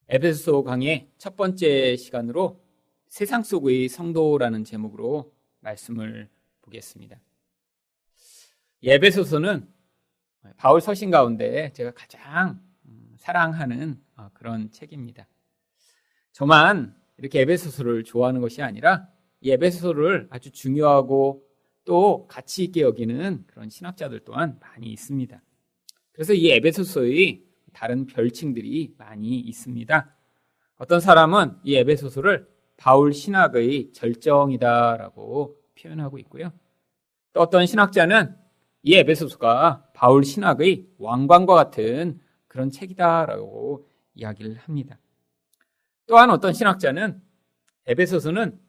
에베소서 강의 첫 번째 시간으로 세상 속의 성도라는 제목으로 말씀을 보겠습니다. 에베소서는 바울 서신 가운데 제가 가장 사랑하는 그런 책입니다. 저만 이렇게 에베소서를 좋아하는 것이 아니라 이 에베소서를 아주 중요하고 또 가치 있게 여기는 그런 신학자들 또한 많이 있습니다. 그래서 이 에베소서의 다른 별칭들이 많이 있습니다. 어떤 사람은 이 에베소서를 바울 신학의 절정이다라고 표현하고 있고요. 또 어떤 신학자는 이 에베소서가 바울 신학의 왕관과 같은 그런 책이다라고 이야기를 합니다. 또한 어떤 신학자는 에베소서는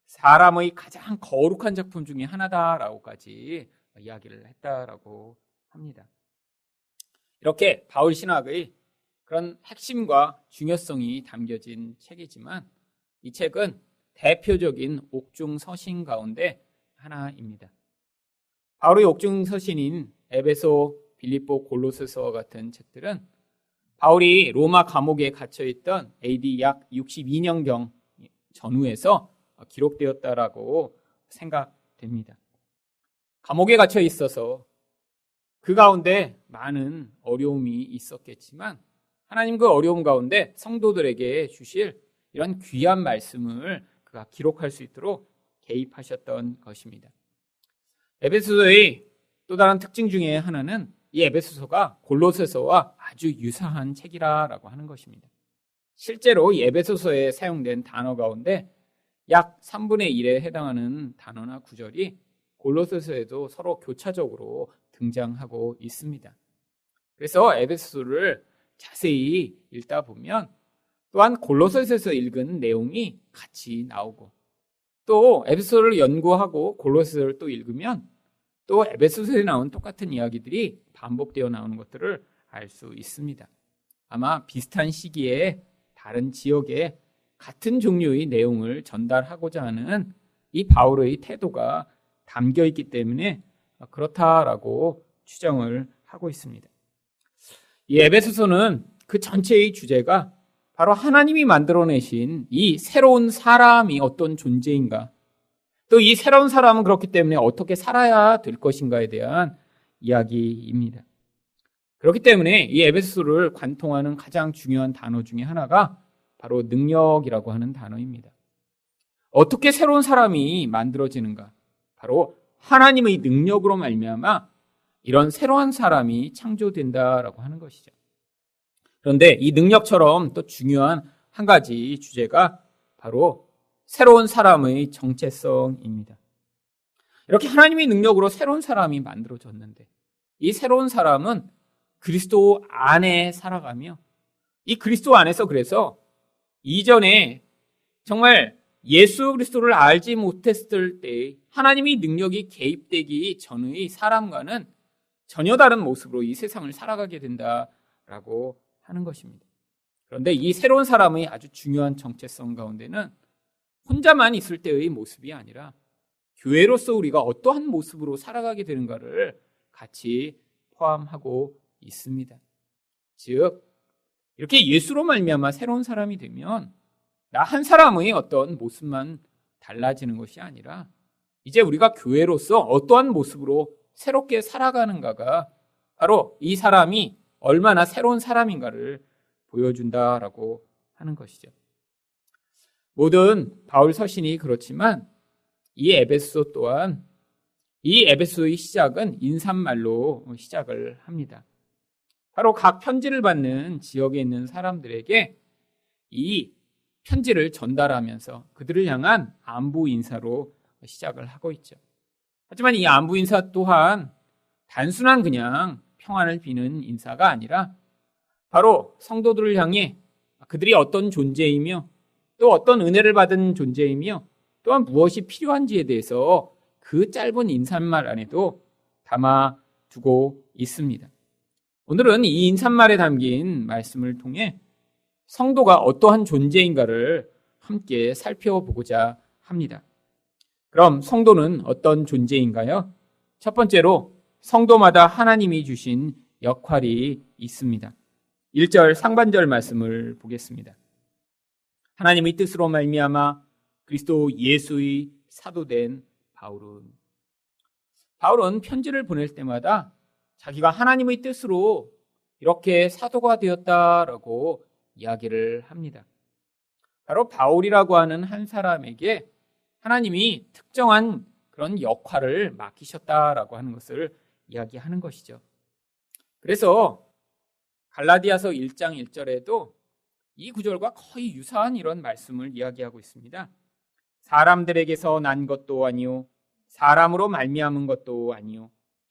사람의 가장 거룩한 작품 중에 하나다라고까지 이야기를 했다라고 합니다. 이렇게 바울 신학의 그런 핵심과 중요성이 담겨진 책이지만 이 책은 대표적인 옥중서신 가운데 하나입니다. 바울의 옥중서신인 에베소, 빌립보, 골로새서와 같은 책들은 바울이 로마 감옥에 갇혀있던 AD 약 62년경 전후에서 기록되었다라고 생각됩니다. 감옥에 갇혀 있어서 그 가운데 많은 어려움이 있었겠지만 하나님 그 어려움 가운데 성도들에게 주실 이런 귀한 말씀을 그가 기록할 수 있도록 개입하셨던 것입니다. 에베소서의 또 다른 특징 중에 하나는 이 에베소서가 골로새서와 아주 유사한 책이라고 하는 것입니다. 실제로 이 에베소서에 사용된 단어 가운데 약 3분의 1에 해당하는 단어나 구절이 골로새서에도 서로 교차적으로 등장하고 있습니다. 그래서 에베소서를 자세히 읽다 보면 또한 골로새서에서 읽은 내용이 같이 나오고 또 에베소서를 연구하고 골로새서를 또 읽으면 또 에베소서에 나온 똑같은 이야기들이 반복되어 나오는 것들을 알 수 있습니다. 아마 비슷한 시기에 다른 지역에 같은 종류의 내용을 전달하고자 하는 이 바울의 태도가 담겨 있기 때문에 그렇다라고 추정을 하고 있습니다. 이 에베소서는 그 전체의 주제가 바로 하나님이 만들어내신 이 새로운 사람이 어떤 존재인가, 또 이 새로운 사람은 그렇기 때문에 어떻게 살아야 될 것인가에 대한 이야기입니다. 그렇기 때문에 이 에베소서를 관통하는 가장 중요한 단어 중에 하나가 바로 능력이라고 하는 단어입니다. 어떻게 새로운 사람이 만들어지는가? 바로 하나님의 능력으로 말미암아 이런 새로운 사람이 창조된다라고 하는 것이죠. 그런데 이 능력처럼 또 중요한 한 가지 주제가 바로 새로운 사람의 정체성입니다. 이렇게 하나님의 능력으로 새로운 사람이 만들어졌는데 이 새로운 사람은 그리스도 안에 살아가며 이 그리스도 안에서 그래서 이전에 정말 예수 그리스도를 알지 못했을 때 하나님의 능력이 개입되기 전의 사람과는 전혀 다른 모습으로 이 세상을 살아가게 된다라고 하는 것입니다. 그런데 이 새로운 사람의 아주 중요한 정체성 가운데는 혼자만 있을 때의 모습이 아니라 교회로서 우리가 어떠한 모습으로 살아가게 되는가를 같이 포함하고 있습니다. 즉 이렇게 예수로 말미암아 새로운 사람이 되면 나 한 사람의 어떤 모습만 달라지는 것이 아니라 이제 우리가 교회로서 어떠한 모습으로 새롭게 살아가는가가 바로 이 사람이 얼마나 새로운 사람인가를 보여준다라고 하는 것이죠. 모든 바울 서신이 그렇지만 이 에베소 또한 이 에베소의 시작은 인사말로 시작을 합니다. 바로 각 편지를 받는 지역에 있는 사람들에게 이 편지를 전달하면서 그들을 향한 안부 인사로 시작을 하고 있죠. 하지만 이 안부 인사 또한 단순한 그냥 평안을 비는 인사가 아니라 바로 성도들을 향해 그들이 어떤 존재이며 또 어떤 은혜를 받은 존재이며 또한 무엇이 필요한지에 대해서 그 짧은 인사말 안에도 담아두고 있습니다. 오늘은 이 인사말에 담긴 말씀을 통해 성도가 어떠한 존재인가를 함께 살펴보고자 합니다. 그럼 성도는 어떤 존재인가요? 첫 번째로 성도마다 하나님이 주신 역할이 있습니다. 1절 상반절 말씀을 보겠습니다. 하나님의 뜻으로 말미암아 그리스도 예수의 사도된 바울은 편지를 보낼 때마다 자기가 하나님의 뜻으로 이렇게 사도가 되었다라고 이야기를 합니다. 바로 바울이라고 하는 한 사람에게 하나님이 특정한 그런 역할을 맡기셨다라고 하는 것을 이야기하는 것이죠. 그래서 갈라디아서 1장 1절에도 이 구절과 거의 유사한 이런 말씀을 이야기하고 있습니다. 사람들에게서 난 것도 아니요 사람으로 말미암은 것도 아니요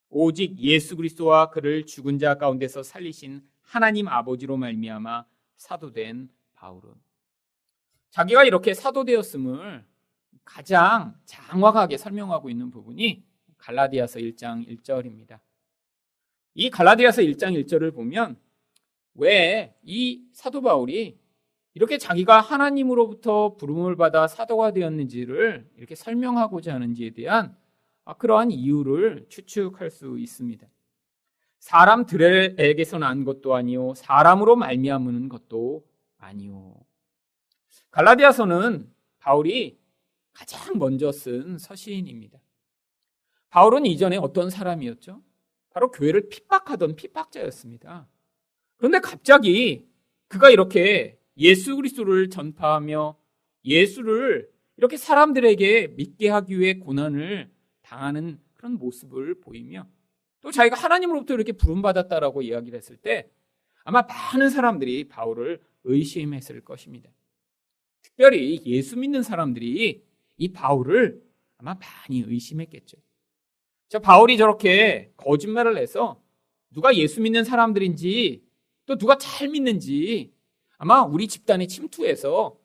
오직 예수 그리스도와 그를 죽은 자 가운데서 살리신 하나님 아버지로 말미암아 사도된 바울은, 자기가 이렇게 사도되었음을 가장 장황하게 설명하고 있는 부분이 갈라디아서 1장 1절입니다. 이 갈라디아서 1장 1절을 보면 왜 이 사도 바울이 이렇게 자기가 하나님으로부터 부름을 받아 사도가 되었는지를 이렇게 설명하고자 하는지에 대한 그러한 이유를 추측할 수 있습니다. 사람들에게서 난 것도 아니요 사람으로 말미암은 것도 아니요. 갈라디아서는 바울이 가장 먼저 쓴 서신입니다. 바울은 이전에 어떤 사람이었죠? 바로 교회를 핍박하던 핍박자였습니다. 그런데 갑자기 그가 이렇게 예수 그리스도를 전파하며 예수를 이렇게 사람들에게 믿게 하기 위해 고난을 당하는 그런 모습을 보이며 또 자기가 하나님으로부터 이렇게 부름받았다라고 이야기를 했을 때 아마 많은 사람들이 바울을 의심했을 것입니다. 특별히 예수 믿는 사람들이 이 바울을 아마 많이 의심했겠죠. 바울이 저렇게 거짓말을 해서 누가 예수 믿는 사람들인지 또 누가 잘 믿는지 아마 우리 집단에 침투해서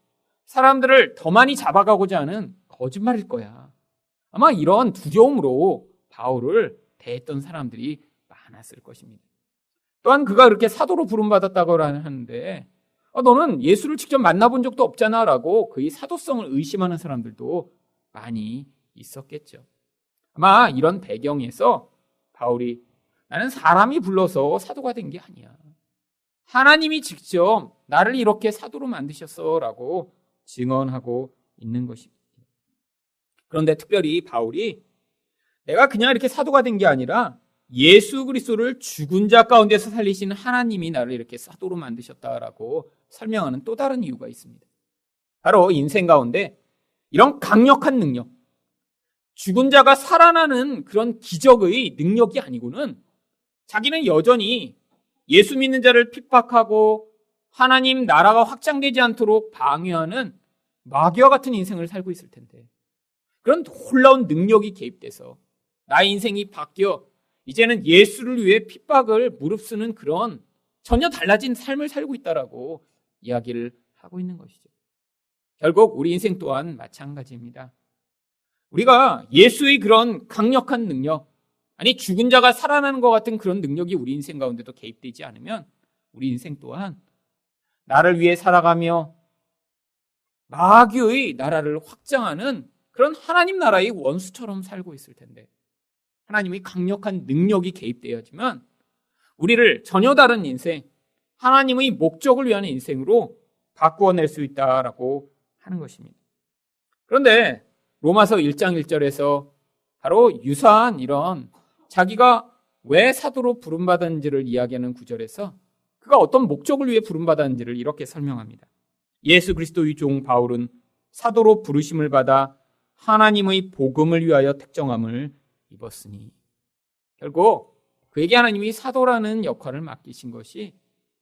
사람들을 더 많이 잡아가고자 하는 거짓말일 거야. 아마 이런 두려움으로 바울을 대했던 사람들이 많았을 것입니다. 또한 그가 그렇게 사도로 부름받았다고 하는데 너는 예수를 직접 만나본 적도 없잖아 라고 그의 사도성을 의심하는 사람들도 많이 있었겠죠. 아마 이런 배경에서 바울이 나는 사람이 불러서 사도가 된 게 아니야. 하나님이 직접 나를 이렇게 사도로 만드셨어 라고 증언하고 있는 것입니다. 그런데 특별히 바울이 내가 그냥 이렇게 사도가 된 게 아니라 예수 그리스도를 죽은 자 가운데서 살리신 하나님이 나를 이렇게 사도로 만드셨다라고 설명하는 또 다른 이유가 있습니다. 바로 인생 가운데 이런 강력한 능력, 죽은 자가 살아나는 그런 기적의 능력이 아니고는 자기는 여전히 예수 믿는 자를 핍박하고 하나님 나라가 확장되지 않도록 방해하는 마귀와 같은 인생을 살고 있을 텐데 그런 놀라운 능력이 개입돼서 나의 인생이 바뀌어 이제는 예수를 위해 핍박을 무릅쓰는 그런 전혀 달라진 삶을 살고 있다라고 이야기를 하고 있는 것이죠. 결국 우리 인생 또한 마찬가지입니다. 우리가 예수의 그런 강력한 능력, 아니 죽은 자가 살아나는 것 같은 그런 능력이 우리 인생 가운데도 개입되지 않으면 우리 인생 또한 나를 위해 살아가며 마귀의 나라를 확장하는 그런 하나님 나라의 원수처럼 살고 있을 텐데 하나님의 강력한 능력이 개입되어야지만 우리를 전혀 다른 인생, 하나님의 목적을 위한 인생으로 바꾸어낼 수 있다라고 하는 것입니다. 그런데 로마서 1장 1절에서 바로 유사한 이런 자기가 왜 사도로 부름받았는지를 이야기하는 구절에서 그가 어떤 목적을 위해 부름받았는지를 이렇게 설명합니다. 예수 그리스도의 종 바울은 사도로 부르심을 받아 하나님의 복음을 위하여 택정함을 입었으니, 결국 그에게 하나님이 사도라는 역할을 맡기신 것이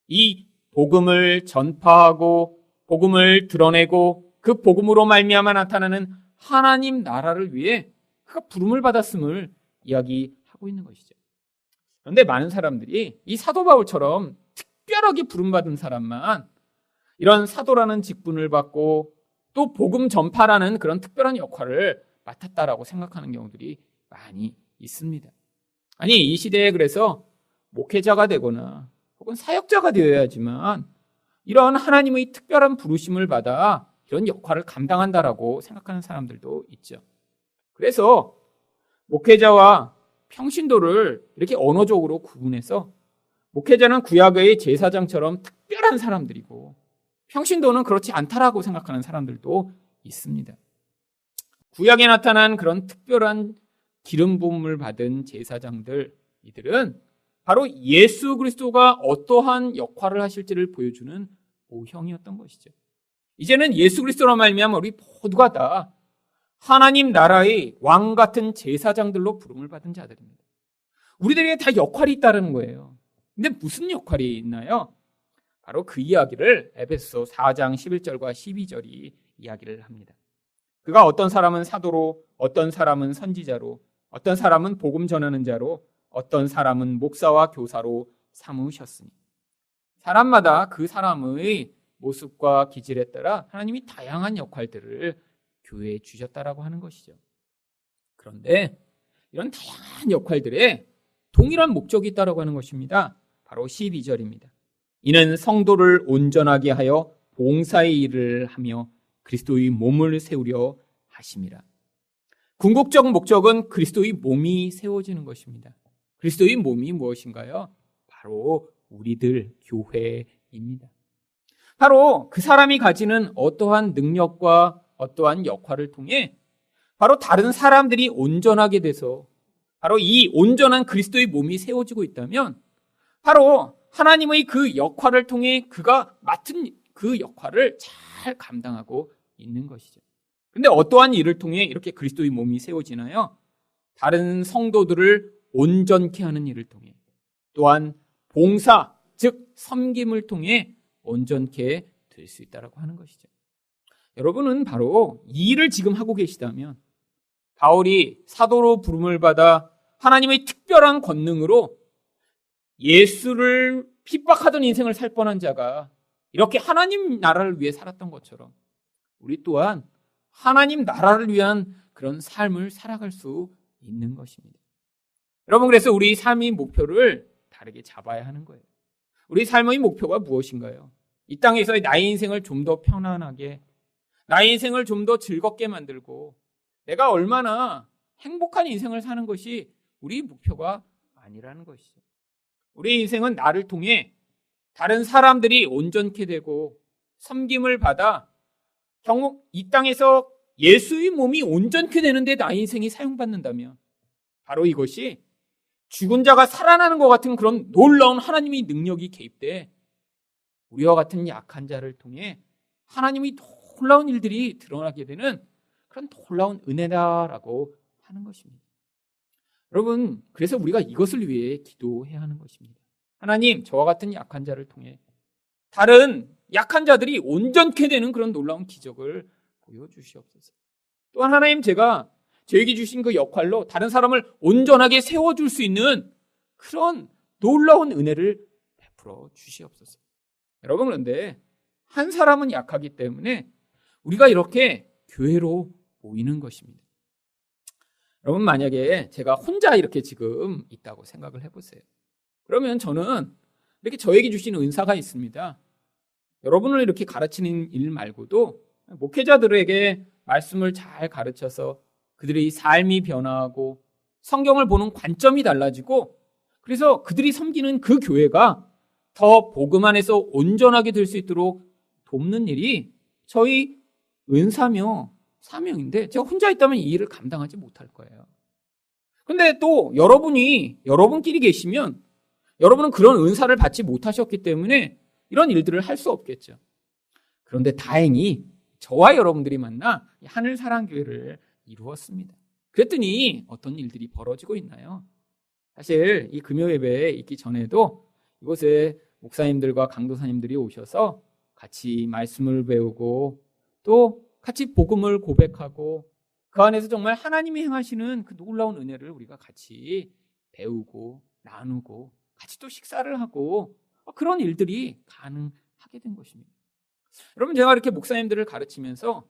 이 복음을 전파하고 복음을 드러내고 그 복음으로 말미암아 나타나는 하나님 나라를 위해 그가 부름을 받았음을 이야기하고 있는 것이죠. 그런데 많은 사람들이 이 사도 바울처럼 특별하게 부름받은 사람만 이런 사도라는 직분을 받고 또 복음 전파라는 그런 특별한 역할을 맡았다라고 생각하는 경우들이 많이 있습니다. 아니 이 시대에 그래서 목회자가 되거나 혹은 사역자가 되어야지만 이런 하나님의 특별한 부르심을 받아 이런 역할을 감당한다라고 생각하는 사람들도 있죠. 그래서 목회자와 평신도를 이렇게 언어적으로 구분해서 목회자는 구약의 제사장처럼 특별한 사람들이고 평신도는 그렇지 않다라고 생각하는 사람들도 있습니다. 구약에 나타난 그런 특별한 기름 부음을 받은 제사장들, 이들은 바로 예수 그리스도가 어떠한 역할을 하실지를 보여주는 모형이었던 것이죠. 이제는 예수 그리스도로 말미암아 우리 모두가 다 하나님 나라의 왕 같은 제사장들로 부름을 받은 자들입니다. 우리들에게 다 역할이 있다는 거예요. 근데 무슨 역할이 있나요? 바로 그 이야기를 에베소 4장 11절과 12절이 이야기를 합니다. 그가 어떤 사람은 사도로, 어떤 사람은 선지자로, 어떤 사람은 복음 전하는 자로, 어떤 사람은 목사와 교사로 삼으셨으니, 사람마다 그 사람의 모습과 기질에 따라 하나님이 다양한 역할들을 교회에 주셨다라고 하는 것이죠. 그런데 이런 다양한 역할들에 동일한 목적이 있다라고 하는 것입니다. 바로 12절입니다. 이는 성도를 온전하게 하여 봉사의 일을 하며 그리스도의 몸을 세우려 하심이라. 궁극적 목적은 그리스도의 몸이 세워지는 것입니다. 그리스도의 몸이 무엇인가요? 바로 우리들 교회입니다. 바로 그 사람이 가지는 어떠한 능력과 어떠한 역할을 통해 바로 다른 사람들이 온전하게 돼서 바로 이 온전한 그리스도의 몸이 세워지고 있다면 바로 하나님의 그 역할을 통해 그가 맡은 그 역할을 잘 감당하고 있는 것이죠. 근데 어떠한 일을 통해 이렇게 그리스도의 몸이 세워지나요? 다른 성도들을 온전케 하는 일을 통해, 또한 봉사, 즉 섬김을 통해 온전케 될 수 있다고 하는 것이죠. 여러분은 바로 이 일을 지금 하고 계시다면 바울이 사도로 부름을 받아 하나님의 특별한 권능으로 예수를 핍박하던 인생을 살 뻔한 자가 이렇게 하나님 나라를 위해 살았던 것처럼 우리 또한 하나님 나라를 위한 그런 삶을 살아갈 수 있는 것입니다. 여러분, 그래서 우리 삶의 목표를 다르게 잡아야 하는 거예요. 우리 삶의 목표가 무엇인가요? 이 땅에서 나의 인생을 좀 더 편안하게, 나의 인생을 좀 더 즐겁게 만들고 내가 얼마나 행복한 인생을 사는 것이 우리 목표가 아니라는 것이죠. 우리 인생은 나를 통해 다른 사람들이 온전케 되고 섬김을 받아 결국 이 땅에서 예수의 몸이 온전케 되는데 나의 인생이 사용받는다면 바로 이것이 죽은 자가 살아나는 것 같은 그런 놀라운 하나님의 능력이 개입돼 우리와 같은 약한 자를 통해 하나님의 놀라운 일들이 드러나게 되는 그런 놀라운 은혜다라고 하는 것입니다. 여러분, 그래서 우리가 이것을 위해 기도해야 하는 것입니다. 하나님, 저와 같은 약한 자를 통해 다른 약한 자들이 온전케 되는 그런 놀라운 기적을 보여주시옵소서. 또한 하나님, 제가 저에게 주신 그 역할로 다른 사람을 온전하게 세워줄 수 있는 그런 놀라운 은혜를 베풀어 주시옵소서. 여러분, 그런데 한 사람은 약하기 때문에 우리가 이렇게 교회로 모이는 것입니다. 여러분, 만약에 제가 혼자 이렇게 지금 있다고 생각을 해보세요. 그러면 저는 이렇게 저에게 주신 은사가 있습니다. 여러분을 이렇게 가르치는 일 말고도 목회자들에게 말씀을 잘 가르쳐서 그들의 삶이 변화하고 성경을 보는 관점이 달라지고 그래서 그들이 섬기는 그 교회가 더 복음 안에서 온전하게 될 수 있도록 돕는 일이 저희 은사며 사명인데 제가 혼자 있다면 이 일을 감당하지 못할 거예요. 근데 또 여러분끼리 계시면 여러분은 그런 은사를 받지 못하셨기 때문에 이런 일들을 할 수 없겠죠. 그런데 다행히 저와 여러분들이 만나 하늘사랑교회를 이루었습니다. 그랬더니 어떤 일들이 벌어지고 있나요? 사실 이 금요예배에 있기 전에도 이곳에 목사님들과 강도사님들이 오셔서 같이 말씀을 배우고 또 같이 복음을 고백하고 그 안에서 정말 하나님이 행하시는 그 놀라운 은혜를 우리가 같이 배우고 나누고 같이 또 식사를 하고 그런 일들이 가능하게 된 것입니다. 여러분, 제가 이렇게 목사님들을 가르치면서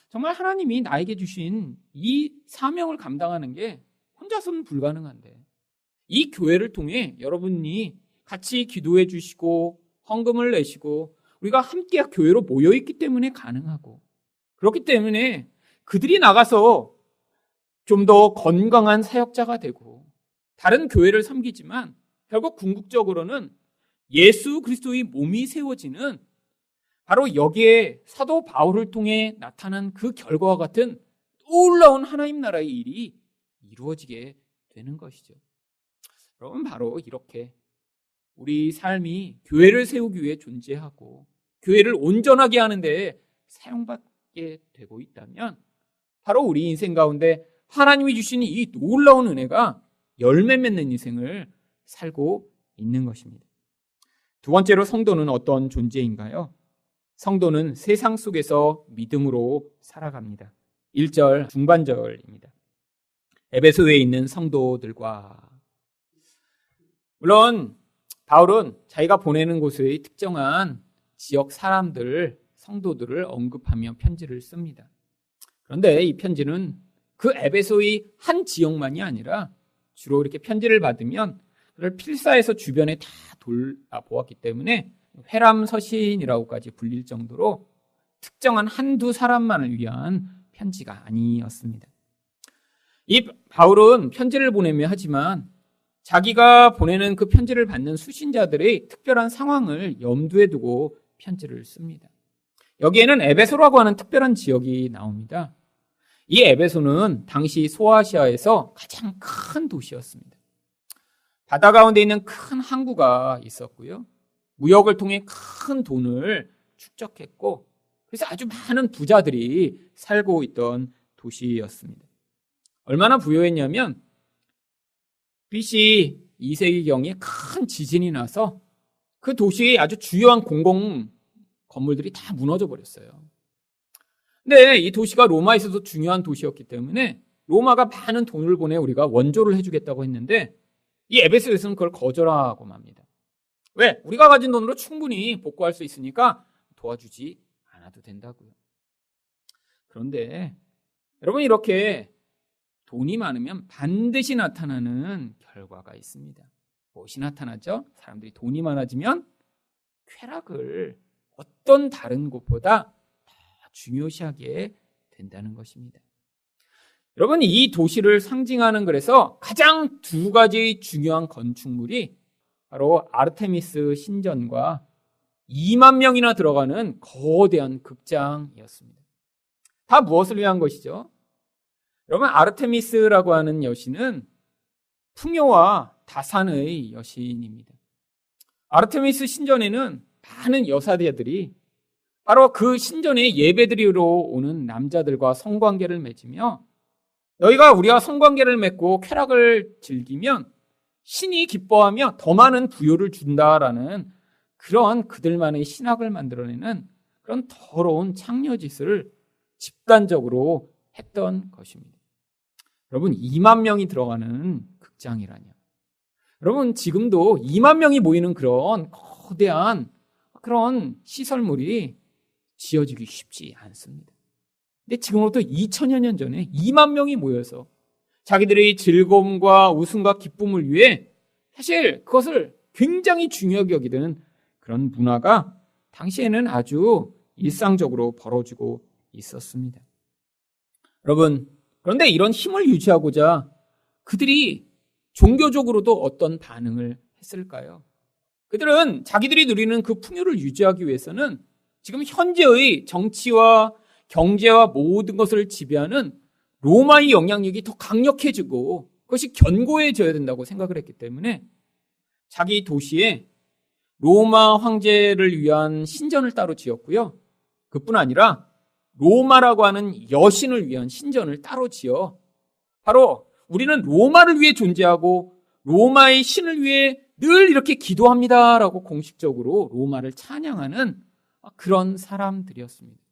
정말 하나님이 나에게 주신 이 사명을 감당하는 게 혼자서는 불가능한데 이 교회를 통해 여러분이 같이 기도해 주시고 헌금을 내시고 우리가 함께 교회로 모여있기 때문에 가능하고 그렇기 때문에 그들이 나가서 좀 더 건강한 사역자가 되고 다른 교회를 섬기지만 결국 궁극적으로는 예수 그리스도의 몸이 세워지는 바로 여기에 사도 바울을 통해 나타난 그 결과와 같은 놀라운 하나님 나라의 일이 이루어지게 되는 것이죠. 여러분, 바로 이렇게 우리 삶이 교회를 세우기 위해 존재하고 교회를 온전하게 하는 데 사용받게 되고 있다면 바로 우리 인생 가운데 하나님이 주신 이 놀라운 은혜가 열매 맺는 인생을 살고 있는 것입니다. 두 번째로 성도는 어떤 존재인가요? 성도는 세상 속에서 믿음으로 살아갑니다. 1절 중반절입니다. 에베소에 있는 성도들과, 물론 바울은 자기가 보내는 곳의 특정한 지역 사람들, 성도들을 언급하며 편지를 씁니다. 그런데 이 편지는 그 에베소의 한 지역만이 아니라 주로 이렇게 편지를 받으면 그걸 필사해서 주변에 다 돌아보았기 때문에 회람서신이라고까지 불릴 정도로 특정한 한두 사람만을 위한 편지가 아니었습니다. 이 바울은 편지를 보내며 하지만 자기가 보내는 그 편지를 받는 수신자들의 특별한 상황을 염두에 두고 편지를 씁니다. 여기에는 에베소라고 하는 특별한 지역이 나옵니다. 이 에베소는 당시 소아시아에서 가장 큰 도시였습니다. 바다 가운데 있는 큰 항구가 있었고요. 무역을 통해 큰 돈을 축적했고, 그래서 아주 많은 부자들이 살고 있던 도시였습니다. 얼마나 부유했냐면 BC 2세기경에 큰 지진이 나서 그 도시의 아주 주요한 공공 건물들이 다 무너져 버렸어요. 근데 이 도시가 로마에서도 중요한 도시였기 때문에 로마가 많은 돈을 보내 우리가 원조를 해주겠다고 했는데 이 에베소에서는 그걸 거절하고 맙니다. 왜? 우리가 가진 돈으로 충분히 복구할 수 있으니까 도와주지 않아도 된다고요. 그런데 여러분, 이렇게 돈이 많으면 반드시 나타나는 결과가 있습니다. 무엇이 나타나죠? 사람들이 돈이 많아지면 쾌락을 어떤 다른 곳보다 더 중요시하게 된다는 것입니다. 여러분, 이 도시를 상징하는 그래서 가장 두 가지 중요한 건축물이 바로 아르테미스 신전과 2만 명이나 들어가는 거대한 극장이었습니다. 다 무엇을 위한 것이죠? 여러분, 아르테미스라고 하는 여신은 풍요와 다산의 여신입니다. 아르테미스 신전에는 많은 여사대들이 바로 그 신전에 예배드리러 오는 남자들과 성관계를 맺으며 너희가 우리와 성관계를 맺고 쾌락을 즐기면 신이 기뻐하며 더 많은 부요를 준다라는 그런 그들만의 신학을 만들어내는 그런 더러운 창녀짓을 집단적으로 했던 것입니다. 여러분, 2만 명이 들어가는 극장이라뇨. 여러분, 지금도 2만 명이 모이는 그런 거대한 그런 시설물이 지어지기 쉽지 않습니다. 근데 지금부터 2000여 년 전에 2만 명이 모여서 자기들의 즐거움과 웃음과 기쁨을 위해 사실 그것을 굉장히 중요하게 여기는 그런 문화가 당시에는 아주 일상적으로 벌어지고 있었습니다. 여러분, 그런데 이런 힘을 유지하고자 그들이 종교적으로도 어떤 반응을 했을까요? 그들은 자기들이 누리는 그 풍요를 유지하기 위해서는 지금 현재의 정치와 경제와 모든 것을 지배하는 로마의 영향력이 더 강력해지고 그것이 견고해져야 된다고 생각을 했기 때문에 자기 도시에 로마 황제를 위한 신전을 따로 지었고요. 그뿐 아니라 로마라고 하는 여신을 위한 신전을 따로 지어 바로 우리는 로마를 위해 존재하고 로마의 신을 위해 늘 이렇게 기도합니다라고 공식적으로 로마를 찬양하는 그런 사람들이었습니다.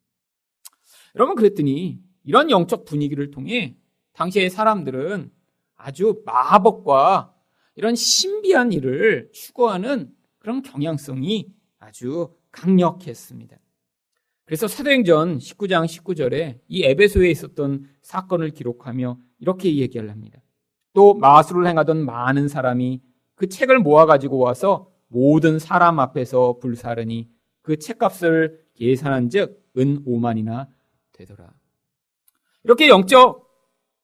여러분, 그랬더니 이런 영적 분위기를 통해 당시의 사람들은 아주 마법과 이런 신비한 일을 추구하는 그런 경향성이 아주 강력했습니다. 그래서 사도행전 19장 19절에 이 에베소에 있었던 사건을 기록하며 이렇게 얘기를 합니다. 또 마술을 행하던 많은 사람이 그 책을 모아가지고 와서 모든 사람 앞에서 불사르니 그 책값을 계산한 즉 은 5만이나 되더라. 이렇게 영적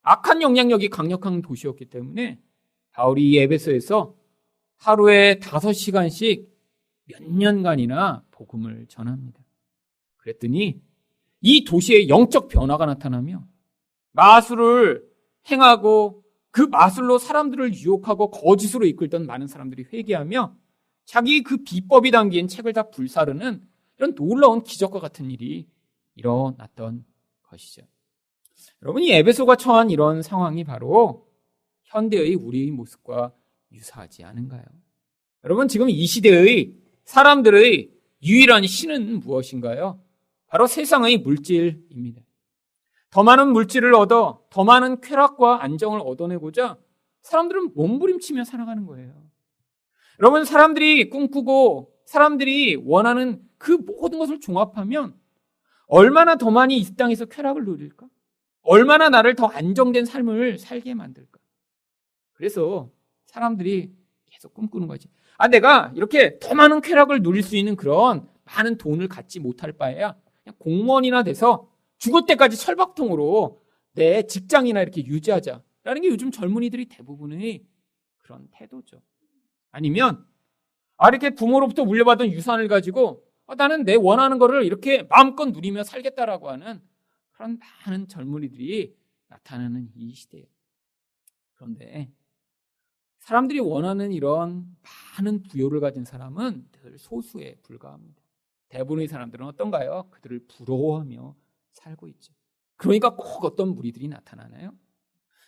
악한 영향력이 강력한 도시였기 때문에 바울이 이 에베소에서 하루에 5시간씩 몇 년간이나 복음을 전합니다. 그랬더니 이 도시에 영적 변화가 나타나며 마술을 행하고 그 마술로 사람들을 유혹하고 거짓으로 이끌던 많은 사람들이 회개하며 자기 그 비법이 담긴 책을 다 불사르는 이런 놀라운 기적과 같은 일이 일어났던 것이죠. 여러분, 이 에베소가 처한 이런 상황이 바로 현대의 우리의 모습과 유사하지 않은가요? 여러분, 지금 이 시대의 사람들의 유일한 신은 무엇인가요? 바로 세상의 물질입니다. 더 많은 물질을 얻어 더 많은 쾌락과 안정을 얻어내고자 사람들은 몸부림치며 살아가는 거예요. 여러분, 사람들이 꿈꾸고 사람들이 원하는 그 모든 것을 종합하면 얼마나 더 많이 이 땅에서 쾌락을 누릴까? 얼마나 나를 더 안정된 삶을 살게 만들까? 그래서 사람들이 계속 꿈꾸는 거지. 내가 이렇게 더 많은 쾌락을 누릴 수 있는 그런 많은 돈을 갖지 못할 바에야 그냥 공무원이나 돼서 죽을 때까지 철밥통으로 내 직장이나 이렇게 유지하자라는 게 요즘 젊은이들이 대부분의 그런 태도죠. 아니면 이렇게 부모로부터 물려받은 유산을 가지고 나는 내 원하는 거를 이렇게 마음껏 누리며 살겠다라고 하는 그런 많은 젊은이들이 나타나는 이 시대예요. 그런데 사람들이 원하는 이런 많은 부여를 가진 사람은 늘 소수에 불과합니다. 대부분의 사람들은 어떤가요? 그들을 부러워하며 살고 있죠. 그러니까 꼭 어떤 무리들이 나타나나요?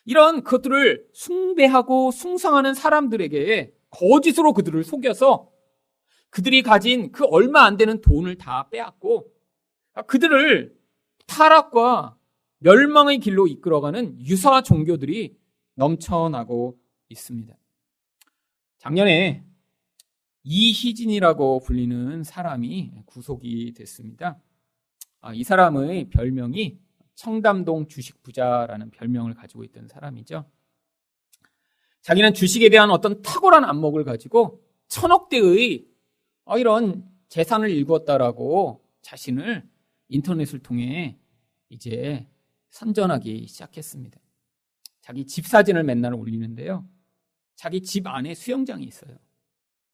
이런 것들을 숭배하고 숭상하는 사람들에게 거짓으로 그들을 속여서 그들이 가진 그 얼마 안 되는 돈을 다 빼앗고 그들을 타락과 멸망의 길로 이끌어가는 유사 종교들이 넘쳐나고 있습니다. 작년에 이희진이라고 불리는 사람이 구속이 됐습니다. 이 사람의 별명이 청담동 주식부자라는 별명을 가지고 있던 사람이죠. 자기는 주식에 대한 어떤 탁월한 안목을 가지고 1000억대의 이런 재산을 일구었다라고 자신을 인터넷을 통해 이제 선전하기 시작했습니다. 자기 집 사진을 맨날 올리는데요. 자기 집 안에 수영장이 있어요.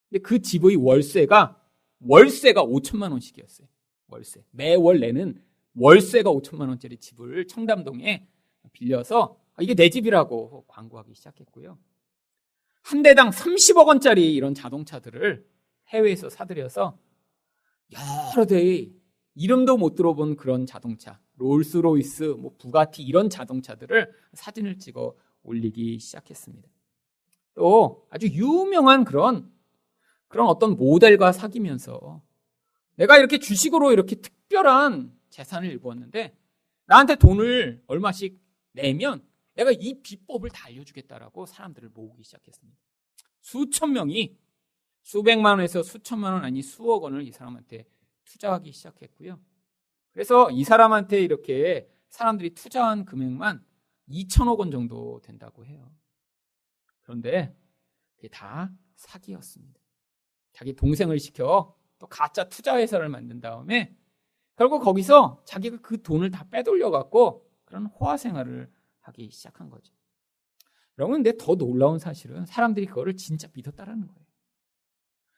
근데 그 집의 월세가 5천만 원씩이었어요. 월세. 매월 내는 월세가 5천만 원짜리 집을 청담동에 빌려서 이게 내 집이라고 광고하기 시작했고요. 한 대당 30억 원짜리 이런 자동차들을 해외에서 사들여서 여러 대의 이름도 못 들어본 그런 자동차, 롤스로이스, 부가티 이런 자동차들을 사진을 찍어 올리기 시작했습니다. 또 아주 유명한 그런 어떤 모델과 사귀면서 내가 이렇게 주식으로 이렇게 특별한 재산을 일구었는데 나한테 돈을 얼마씩 내면 내가 이 비법을 다 알려주겠다라고 사람들을 모으기 시작했습니다. 수천 명이 수백만 원에서 수천만 원 아니 수억 원을 이 사람한테 투자하기 시작했고요. 그래서 이 사람한테 이렇게 사람들이 투자한 금액만 2천억 원 정도 된다고 해요. 그런데 그게 다 사기였습니다. 자기 동생을 시켜 또 가짜 투자회사를 만든 다음에 결국 거기서 자기가 그 돈을 다 빼돌려갖고 그런 호화 생활을 하기 시작한 거죠. 여러분, 근데 더 놀라운 사실은 사람들이 그거를 진짜 믿었다라는 거예요.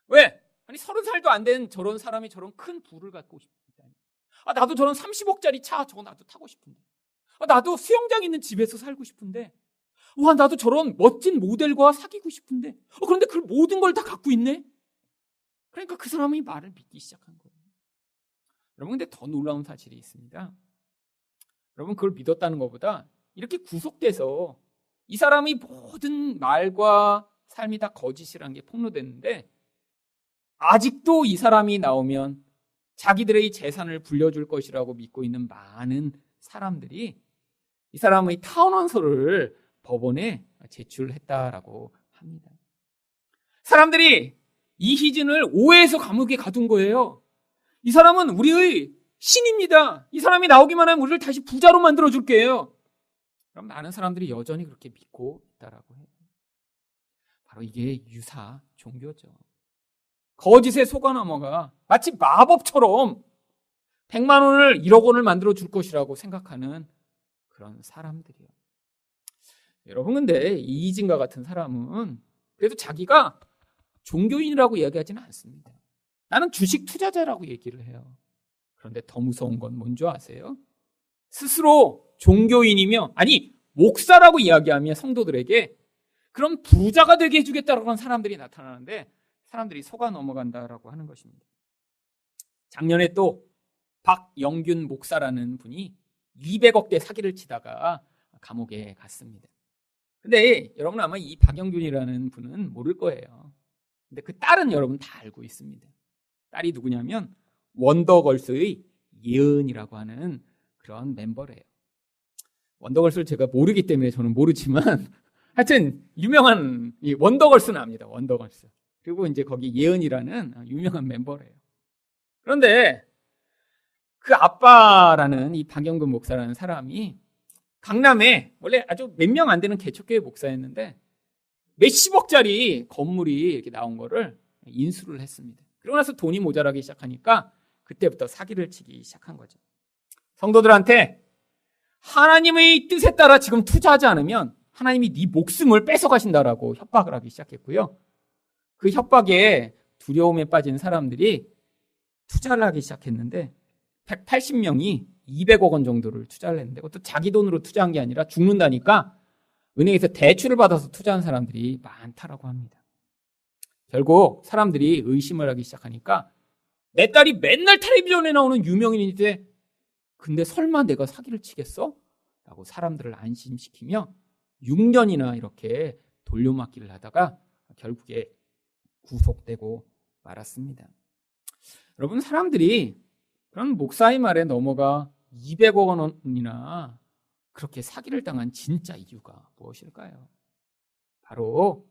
왜? 30살도 안 된 저런 사람이 저런 큰 부를 갖고 싶다. 나도 저런 30억짜리 차 저거 나도 타고 싶은데. 나도 수영장 있는 집에서 살고 싶은데. 나도 저런 멋진 모델과 사귀고 싶은데. 그런데 그 모든 걸 다 갖고 있네? 그러니까 그 사람이 말을 믿기 시작한 거예요. 여러분, 근데 더 놀라운 사실이 있습니다. 여러분, 그걸 믿었다는 것보다 이렇게 구속돼서 이 사람의 모든 말과 삶이 다 거짓이라는 게 폭로됐는데 아직도 이 사람이 나오면 자기들의 재산을 불려줄 것이라고 믿고 있는 많은 사람들이 이 사람의 타원원서를 법원에 제출했다라고 합니다. 사람들이 이희진을 오해해서 감옥에 가둔 거예요. 이 사람은 우리의 신입니다. 이 사람이 나오기만 하면 우리를 다시 부자로 만들어줄게요. 그럼 많은 사람들이 여전히 그렇게 믿고 있다라고 해요. 바로 이게 유사 종교죠. 거짓에 속아 넘어가 마치 마법처럼 100만 원을 1억 원을 만들어 줄 것이라고 생각하는 그런 사람들이요. 여러분, 근데 이희진과 같은 사람은 그래도 자기가 종교인이라고 이야기하지는 않습니다. 나는 주식 투자자라고 얘기를 해요. 그런데 더 무서운 건 뭔지 아세요? 스스로 종교인이며, 아니 목사라고 이야기하며 성도들에게 그럼 부자가 되게 해주겠다라고 하는 사람들이 나타나는데 사람들이 속아 넘어간다라고 하는 것입니다. 작년에 또 박영균 목사라는 분이 200억대 사기를 치다가 감옥에 갔습니다. 근데 여러분 아마 이 박영균이라는 분은 모를 거예요. 근데 그 딸은 여러분 다 알고 있습니다. 딸이 누구냐면 원더걸스의 예은이라고 하는 그런 멤버래요. 원더걸스를 제가 모르기 때문에 저는 모르지만 하여튼 유명한 이 원더걸스는 압니다. 원더걸스. 그리고 이제 거기 예은이라는 유명한 멤버래요. 그런데 그 아빠라는 이 박영근 목사라는 사람이 강남에 원래 아주 몇 명 안 되는 개척교회 목사였는데 몇십억짜리 건물이 이렇게 나온 거를 인수를 했습니다. 그러고 나서 돈이 모자라기 시작하니까 그때부터 사기를 치기 시작한 거죠. 성도들한테 하나님의 뜻에 따라 지금 투자하지 않으면 하나님이 네 목숨을 뺏어가신다라고 협박을 하기 시작했고요. 그 협박에 두려움에 빠진 사람들이 투자를 하기 시작했는데 180명이 200억 원 정도를 투자를 했는데 그것도 자기 돈으로 투자한 게 아니라 죽는다니까 은행에서 대출을 받아서 투자한 사람들이 많다라고 합니다. 결국 사람들이 의심을 하기 시작하니까 내 딸이 맨날 텔레비전에 나오는 유명인인데 근데 설마 내가 사기를 치겠어? 라고 사람들을 안심시키며 6년이나 이렇게 돌려막기를 하다가 결국에 구속되고 말았습니다. 여러분 사람들이 그런 목사의 말에 넘어가 200억 원이나 그렇게 사기를 당한 진짜 이유가 무엇일까요? 바로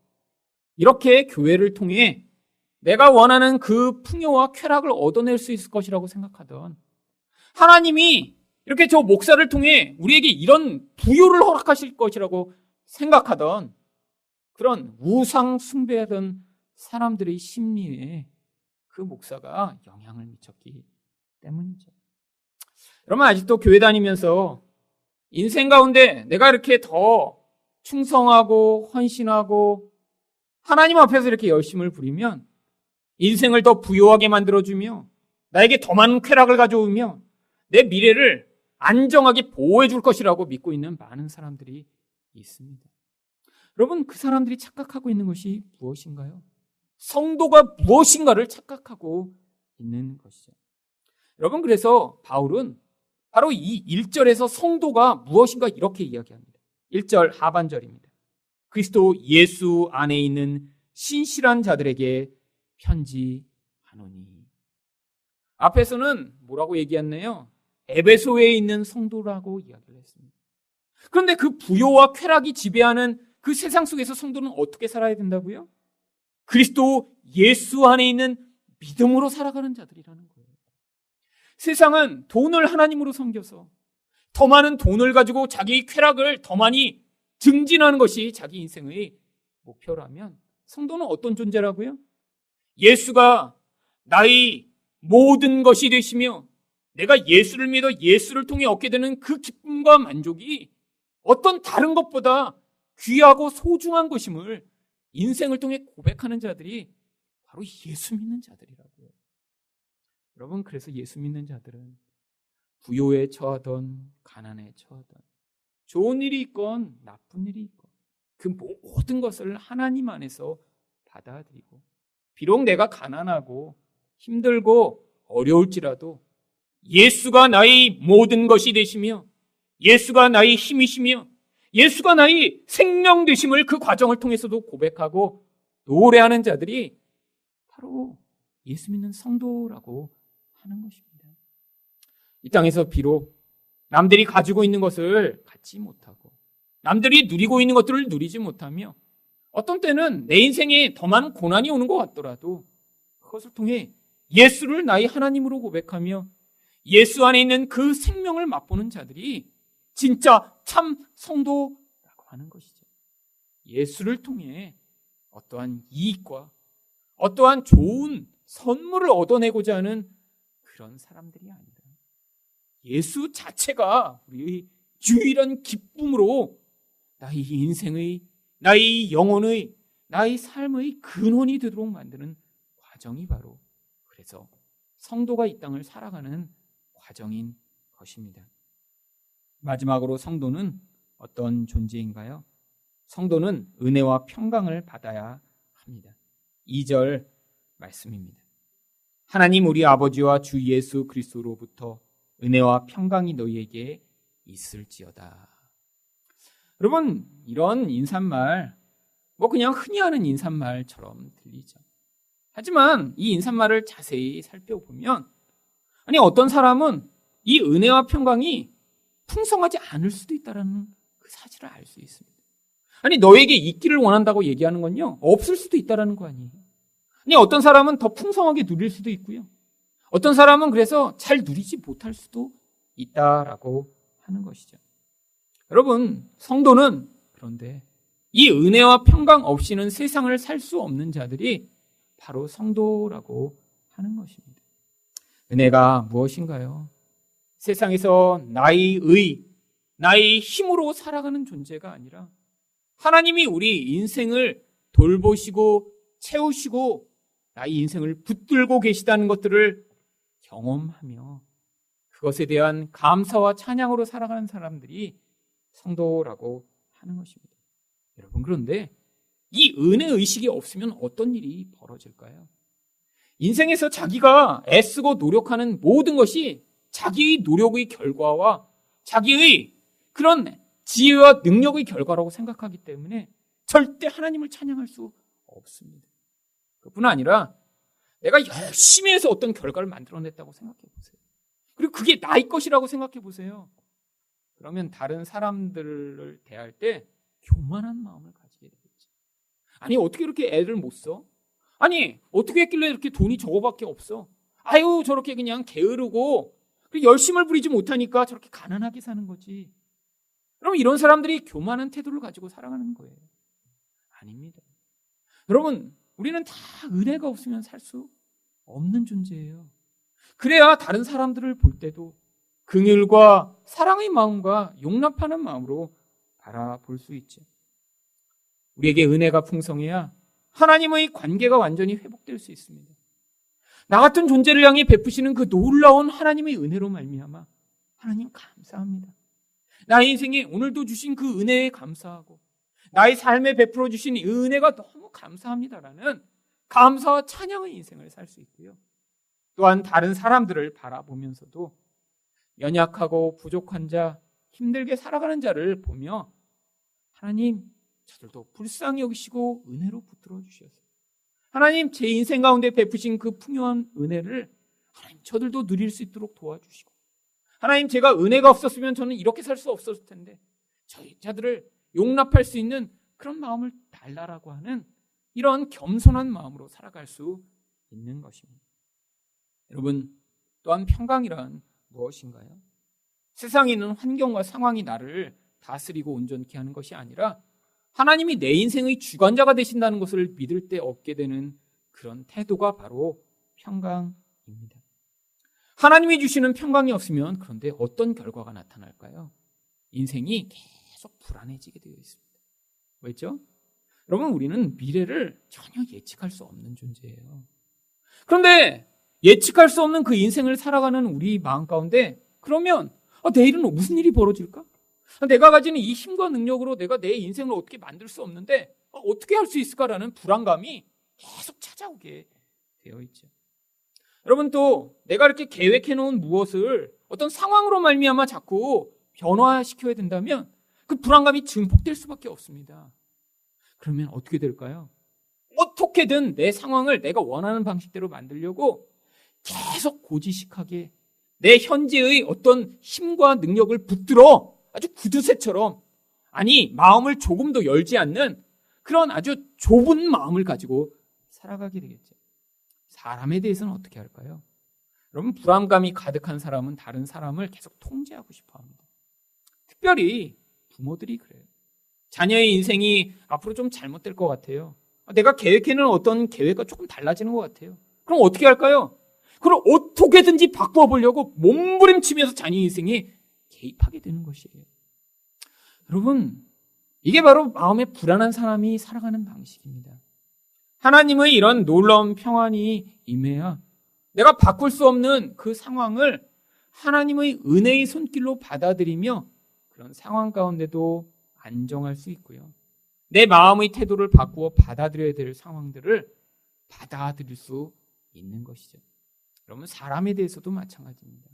이렇게 교회를 통해 내가 원하는 그 풍요와 쾌락을 얻어낼 수 있을 것이라고 생각하던 하나님이 이렇게 저 목사를 통해 우리에게 이런 부요를 허락하실 것이라고 생각하던 그런 우상 숭배하던 사람들의 심리에 그 목사가 영향을 미쳤기 때문이죠. 여러분 아직도 교회 다니면서 인생 가운데 내가 이렇게 더 충성하고 헌신하고 하나님 앞에서 이렇게 열심을 부리면 인생을 더 부요하게 만들어주며 나에게 더 많은 쾌락을 가져오며 내 미래를 안정하게 보호해 줄 것이라고 믿고 있는 많은 사람들이 있습니다. 여러분 그 사람들이 착각하고 있는 것이 무엇인가요? 성도가 무엇인가를 착각하고 있는 것이죠. 여러분 그래서 바울은 바로 이 1절에서 성도가 무엇인가 이렇게 이야기합니다. 1절 하반절입니다. 그리스도 예수 안에 있는 신실한 자들에게 편지하노니. 앞에서는 뭐라고 얘기했나요? 에베소에 있는 성도라고 이야기를 했습니다. 그런데 그 부요와 쾌락이 지배하는 그 세상 속에서 성도는 어떻게 살아야 된다고요? 그리스도 예수 안에 있는 믿음으로 살아가는 자들이라는 거예요. 세상은 돈을 하나님으로 섬겨서 더 많은 돈을 가지고 자기 쾌락을 더 많이 증진하는 것이 자기 인생의 목표라면 성도는 어떤 존재라고요? 예수가 나의 모든 것이 되시며 내가 예수를 믿어 예수를 통해 얻게 되는 그 기쁨과 만족이 어떤 다른 것보다 귀하고 소중한 것임을 인생을 통해 고백하는 자들이 바로 예수 믿는 자들이라고요. 여러분 그래서 예수 믿는 자들은 부요에 처하던 가난에 처하던 좋은 일이 있건 나쁜 일이 있건 그 모든 것을 하나님 안에서 받아들이고 비록 내가 가난하고 힘들고 어려울지라도 예수가 나의 모든 것이 되시며 예수가 나의 힘이시며 예수가 나의 생명 되심을 그 과정을 통해서도 고백하고 노래하는 자들이 바로 예수 믿는 성도라고 하는 것입니다. 이 땅에서 비록 남들이 가지고 있는 것을 갖지 못하고 남들이 누리고 있는 것들을 누리지 못하며 어떤 때는 내 인생에 더 많은 고난이 오는 것 같더라도 그것을 통해 예수를 나의 하나님으로 고백하며 예수 안에 있는 그 생명을 맛보는 자들이 진짜 참 성도라고 하는 것이죠. 예수를 통해 어떠한 이익과 어떠한 좋은 선물을 얻어내고자 하는 그런 사람들이 아니라 예수 자체가 우리의 유일한 기쁨으로 나의 인생의, 나의 영혼의, 나의 삶의 근원이 되도록 만드는 과정이 바로 그래서 성도가 이 땅을 살아가는 과정인 것입니다. 마지막으로 성도는 어떤 존재인가요? 성도는 은혜와 평강을 받아야 합니다. 2절 말씀입니다. 하나님 우리 아버지와 주 예수 그리스도로부터 은혜와 평강이 너희에게 있을지어다. 여러분, 이런 인사말 그냥 흔히 하는 인사말처럼 들리죠. 하지만 이 인사말을 자세히 살펴보면 어떤 사람은 이 은혜와 평강이 풍성하지 않을 수도 있다는 그 사실을 알 수 있습니다. 너에게 있기를 원한다고 얘기하는 건요, 없을 수도 있다는 거 아니에요. 어떤 사람은 더 풍성하게 누릴 수도 있고요. 어떤 사람은 그래서 잘 누리지 못할 수도 있다라고 하는 것이죠. 여러분, 성도는 그런데 이 은혜와 평강 없이는 세상을 살 수 없는 자들이 바로 성도라고 하는 것입니다. 은혜가 무엇인가요? 세상에서 나의 힘으로 살아가는 존재가 아니라 하나님이 우리 인생을 돌보시고 채우시고 나의 인생을 붙들고 계시다는 것들을 경험하며 그것에 대한 감사와 찬양으로 살아가는 사람들이 성도라고 하는 것입니다. 여러분, 그런데 이 은혜 의식이 없으면 어떤 일이 벌어질까요? 인생에서 자기가 애쓰고 노력하는 모든 것이 자기의 노력의 결과와 자기의 그런 지혜와 능력의 결과라고 생각하기 때문에 절대 하나님을 찬양할 수 없습니다. 그뿐 아니라 내가 열심히 해서 어떤 결과를 만들어냈다고 생각해 보세요. 그리고 그게 나의 것이라고 생각해 보세요. 그러면 다른 사람들을 대할 때 교만한 마음을 가지게 되겠죠. 어떻게 이렇게 애를 못 써? 어떻게 했길래 이렇게 돈이 저거밖에 없어? 저렇게 그냥 게으르고 열심을 부리지 못하니까 저렇게 가난하게 사는 거지. 그럼 이런 사람들이 교만한 태도를 가지고 살아가는 거예요. 아닙니다. 여러분, 우리는 다 은혜가 없으면 살 수 없는 존재예요. 그래야 다른 사람들을 볼 때도 긍휼과 사랑의 마음과 용납하는 마음으로 바라볼 수 있죠. 우리에게 은혜가 풍성해야 하나님의 관계가 완전히 회복될 수 있습니다. 나 같은 존재를 향해 베푸시는 그 놀라운 하나님의 은혜로 말미암아 하나님 감사합니다. 나의 인생에 오늘도 주신 그 은혜에 감사하고 나의 삶에 베풀어 주신 은혜가 너무 감사합니다라는 감사와 찬양의 인생을 살 수 있고요. 또한 다른 사람들을 바라보면서도 연약하고 부족한 자, 힘들게 살아가는 자를 보며 하나님, 저들도 불쌍히 여기시고 은혜로 붙들어 주셔서 하나님, 제 인생 가운데 베푸신 그 풍요한 은혜를 하나님, 저들도 누릴 수 있도록 도와주시고 하나님, 제가 은혜가 없었으면 저는 이렇게 살 수 없었을 텐데 저희 자들을 용납할 수 있는 그런 마음을 달라라고 하는 이런 겸손한 마음으로 살아갈 수 있는 것입니다. 여러분, 또한 평강이란 무엇인가요? 세상에 있는 환경과 상황이 나를 다스리고 온전케 하는 것이 아니라 하나님이 내 인생의 주관자가 되신다는 것을 믿을 때 얻게 되는 그런 태도가 바로 평강입니다. 하나님이 주시는 평강이 없으면 그런데 어떤 결과가 나타날까요? 인생이 계속 불안해지게 되어 있습니다. 왜죠? 여러분, 우리는 미래를 전혀 예측할 수 없는 존재예요. 그런데 예측할 수 없는 그 인생을 살아가는 우리 마음 가운데 그러면 내일은 무슨 일이 벌어질까? 내가 가지는 이 힘과 능력으로 내가 내 인생을 어떻게 만들 수 없는데 어떻게 할 수 있을까라는 불안감이 계속 찾아오게 되어 있죠. 여러분, 또 내가 이렇게 계획해 놓은 무엇을 어떤 상황으로 말미암아 자꾸 변화시켜야 된다면 그 불안감이 증폭될 수밖에 없습니다. 그러면 어떻게 될까요? 어떻게든 내 상황을 내가 원하는 방식대로 만들려고 계속 고지식하게 내 현재의 어떤 힘과 능력을 붙들어 아주 구두쇠처럼 마음을 조금도 열지 않는 그런 아주 좁은 마음을 가지고 살아가게 되겠죠. 사람에 대해서는 어떻게 할까요? 여러분, 불안감이 가득한 사람은 다른 사람을 계속 통제하고 싶어 합니다. 특별히 부모들이 그래요. 자녀의 인생이 앞으로 좀 잘못될 것 같아요. 내가 계획해놓은 어떤 계획과 조금 달라지는 것 같아요. 그럼 어떻게 할까요? 그걸 어떻게든지 바꾸어 보려고 몸부림치면서 자녀 인생에 개입하게 되는 것이에요. 여러분, 이게 바로 마음에 불안한 사람이 살아가는 방식입니다. 하나님의 이런 놀라운 평안이 임해야 내가 바꿀 수 없는 그 상황을 하나님의 은혜의 손길로 받아들이며 그런 상황 가운데도 안정할 수 있고요. 내 마음의 태도를 바꾸어 받아들여야 될 상황들을 받아들일 수 있는 것이죠. 여러분, 사람에 대해서도 마찬가지입니다.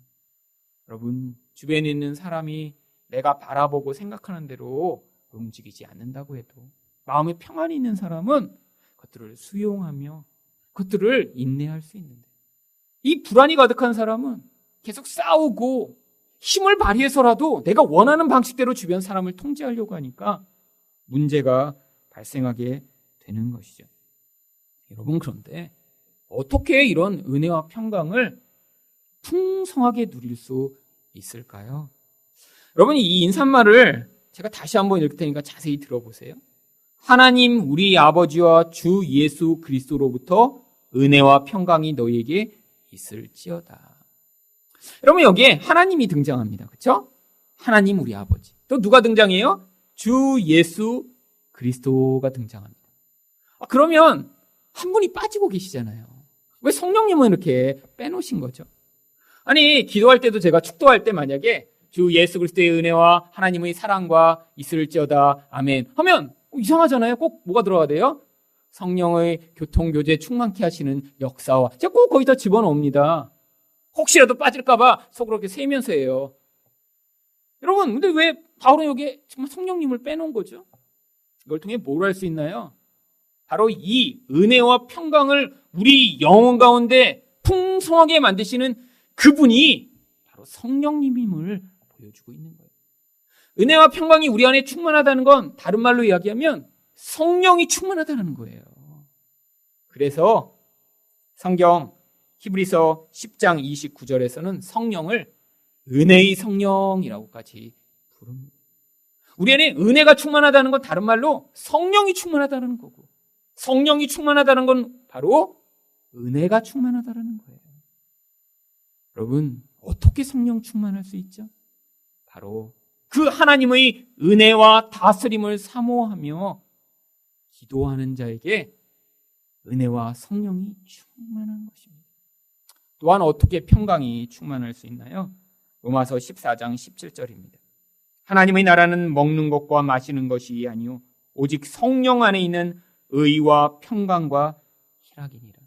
여러분, 주변에 있는 사람이 내가 바라보고 생각하는 대로 움직이지 않는다고 해도 마음에 평안이 있는 사람은 그것들을 수용하며 그것들을 인내할 수 있는데, 이 불안이 가득한 사람은 계속 싸우고 힘을 발휘해서라도 내가 원하는 방식대로 주변 사람을 통제하려고 하니까 문제가 발생하게 되는 것이죠. 여러분, 그런데 어떻게 이런 은혜와 평강을 풍성하게 누릴 수 있을까요? 여러분, 이 인사말을 제가 다시 한번 읽을 테니까 자세히 들어보세요. 하나님 우리 아버지와 주 예수 그리스도로부터 은혜와 평강이 너희에게 있을지어다. 여러분, 여기에 하나님이 등장합니다. 그렇죠? 하나님 우리 아버지. 또 누가 등장해요? 주 예수 그리스도가 등장합니다. 그러면 한 분이 빠지고 계시잖아요. 왜 성령님은 이렇게 빼놓으신 거죠? 아니, 기도할 때도 제가 축도할 때 만약에 주 예수 그리스도의 은혜와 하나님의 사랑과 있을지어다 아멘 하면 이상하잖아요. 꼭 뭐가 들어가야 돼요? 성령의 교통교제 충만케 하시는 역사와, 제가 꼭 거기다 집어넣습니다. 혹시라도 빠질까봐 속으로 이렇게 세면서 해요. 여러분, 근데 왜 바울은 여기에 정말 성령님을 빼놓은 거죠? 이걸 통해 뭘 할 수 있나요? 바로 이 은혜와 평강을 우리 영혼 가운데 풍성하게 만드시는 그분이 바로 성령님임을 보여주고 있는 거예요. 은혜와 평강이 우리 안에 충만하다는 건 다른 말로 이야기하면 성령이 충만하다는 거예요. 그래서 성경 히브리서 10장 29절에서는 성령을 은혜의 성령이라고까지 부릅니다. 우리 안에 은혜가 충만하다는 건 다른 말로 성령이 충만하다는 거고, 성령이 충만하다는 건 바로 은혜가 충만하다는 거예요. 여러분, 어떻게 성령 충만할 수 있죠? 바로 그 하나님의 은혜와 다스림을 사모하며 기도하는 자에게 은혜와 성령이 충만한 것입니다. 또한 어떻게 평강이 충만할 수 있나요? 로마서 14장 17절입니다. 하나님의 나라는 먹는 것과 마시는 것이 아니요 오직 성령 안에 있는 의와 평강과 희락이니라.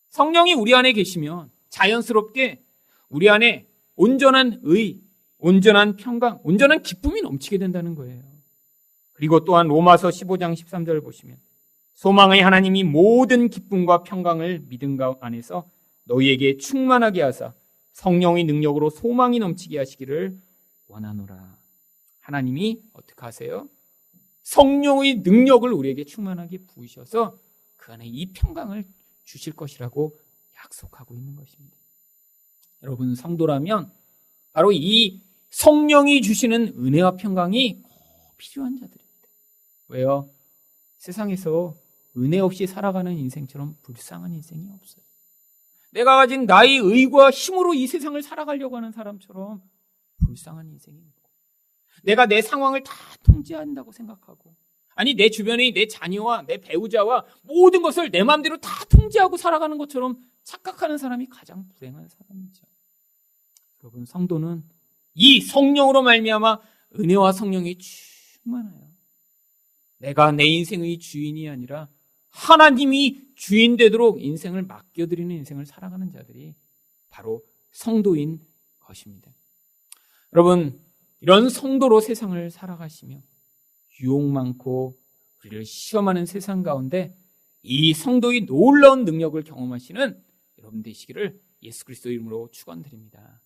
성령이 우리 안에 계시면 자연스럽게 우리 안에 온전한 의, 온전한 평강, 온전한 기쁨이 넘치게 된다는 거예요. 그리고 또한 로마서 15장 13절을 보시면 소망의 하나님이 모든 기쁨과 평강을 믿음 안에서 너희에게 충만하게 하사 성령의 능력으로 소망이 넘치게 하시기를 원하노라. 하나님이 어떻게 하세요? 성령의 능력을 우리에게 충만하게 부으셔서 그 안에 이 평강을 주실 것이라고 약속하고 있는 것입니다. 여러분, 성도라면 바로 이 성령이 주시는 은혜와 평강이 꼭 필요한 자들입니다. 왜요? 세상에서 은혜 없이 살아가는 인생처럼 불쌍한 인생이 없어요. 내가 가진 나의 의와 힘으로 이 세상을 살아가려고 하는 사람처럼 불쌍한 인생이 없고, 내가 내 상황을 다 통제한다고 생각하고, 아니 내 주변의 내 자녀와 내 배우자와 모든 것을 내 마음대로 다 통제하고 살아가는 것처럼 착각하는 사람이 가장 불행한 사람이죠. 여러분, 성도는 이 성령으로 말미암아 은혜와 성령이 충만해요. 내가 내 인생의 주인이 아니라 하나님이 주인 되도록 인생을 맡겨드리는 인생을 살아가는 자들이 바로 성도인 것입니다. 여러분, 이런 성도로 세상을 살아가시며 유혹 많고 우리를 시험하는 세상 가운데 이 성도의 놀라운 능력을 경험하시는 여러분 되시기를 예수 그리스도 이름으로 축원드립니다.